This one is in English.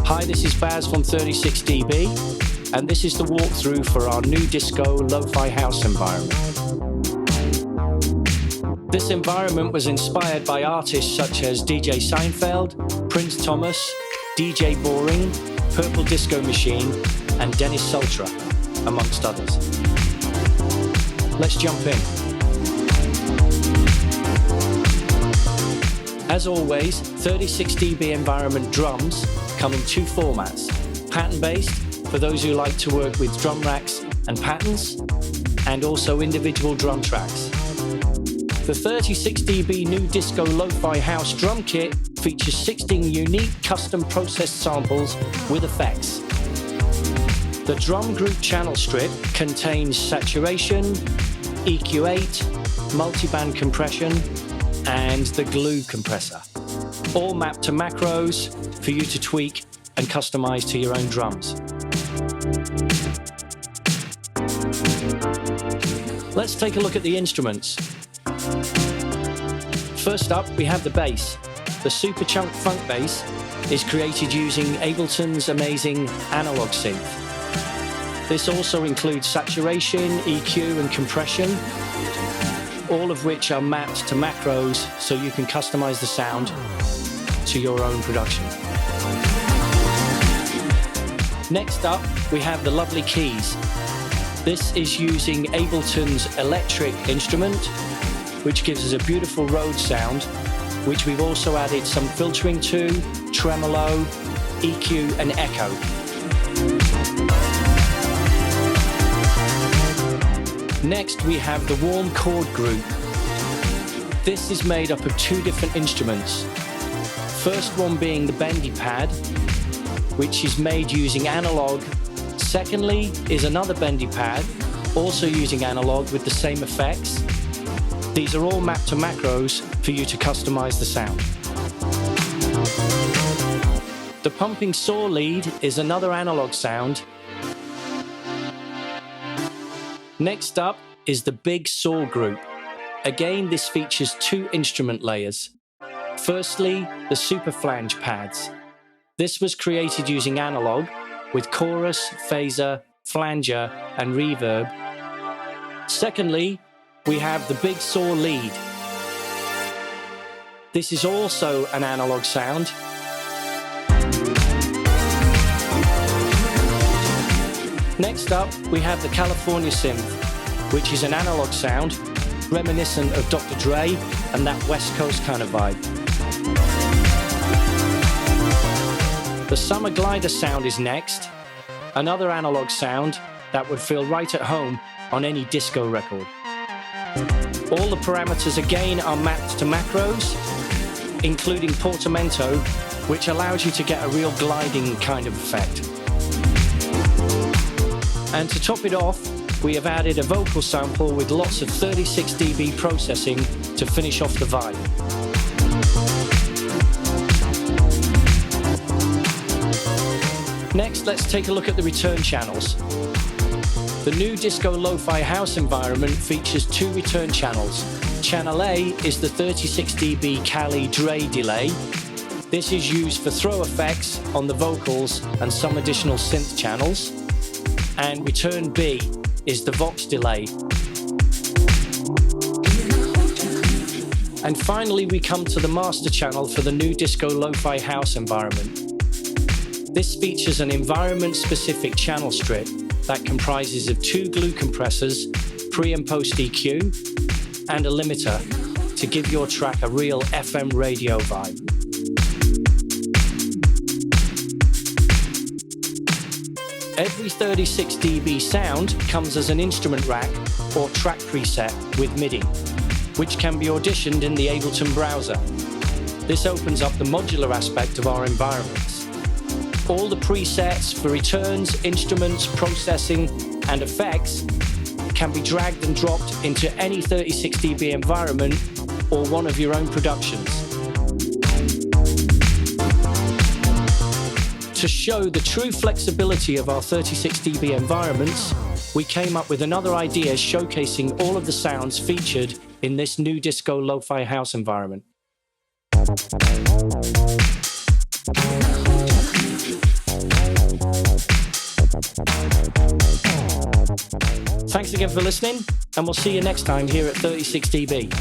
Hi, this is Baz from 36dB, and this is the walkthrough for our new disco lo-fi house environment. This environment was inspired by artists such as DJ Seinfeld, Prins Thomas, DJ Boring, Purple Disco Machine, and Denis Sultra, amongst others. Let's jump in. As always, 36dB environment drums come in two formats: pattern-based, for those who like to work with drum racks and patterns, and also individual drum tracks. The 36dB new disco lo-fi house drum kit features 16 unique custom processed samples with effects. The drum group channel strip contains saturation, EQ8, multiband compression, and the glue compressor, all mapped to macros for you to tweak and customize to your own drums. Let's take a look at the instruments. First up, we have the bass. The Super Chunk Funk bass is created using Ableton's amazing analog synth. This also includes saturation, EQ, and compression, all of which are mapped to macros so you can customize the sound to your own production. Next up, we have the lovely keys. This is using Ableton's electric instrument, which gives us a beautiful Rhodes sound, which we've also added some filtering to, tremolo, EQ, and echo. Next, we have the warm chord group. This is made up of two different instruments. First one being the bendy pad, which is made using analog. Secondly is another bendy pad, also using analog with the same effects. These are all mapped to macros for you to customize the sound. The pumping saw lead is another analog sound. Next up is the big saw group. Again, this features two instrument layers. Firstly, the super flange pads. This was created using analog with chorus, phaser, flanger, and reverb. Secondly, we have the big saw lead. This is also an analog sound. Next up, we have the California synth, which is an analog sound, reminiscent of Dr. Dre and that West Coast kind of vibe. The Summer Glider sound is next, another analog sound that would feel right at home on any disco record. All the parameters again are mapped to macros, including portamento, which allows you to get a real gliding kind of effect. And to top it off, we have added a vocal sample with lots of 36dB processing to finish off the vibe. Next, let's take a look at the return channels. The new disco lo-fi house environment features two return channels. Channel A is the 36dB Cali Dre delay. This is used for throw effects on the vocals and some additional synth channels. And return B is the Vox delay. And finally, we come to the master channel for the new disco lo-fi house environment. This features an environment-specific channel strip that comprises of two glue compressors, pre and post EQ, and a limiter to give your track a real FM radio vibe. Every 36dB sound comes as an instrument rack or track preset with MIDI, which can be auditioned in the Ableton browser. This opens up the modular aspect of our environments. All the presets for returns, instruments, processing, and effects can be dragged and dropped into any 36dB environment or one of your own productions. To show the true flexibility of our 36dB environments, we came up with another idea showcasing all of the sounds featured in this new disco lo-fi house environment. Thanks again for listening, and we'll see you next time here at 36 dB.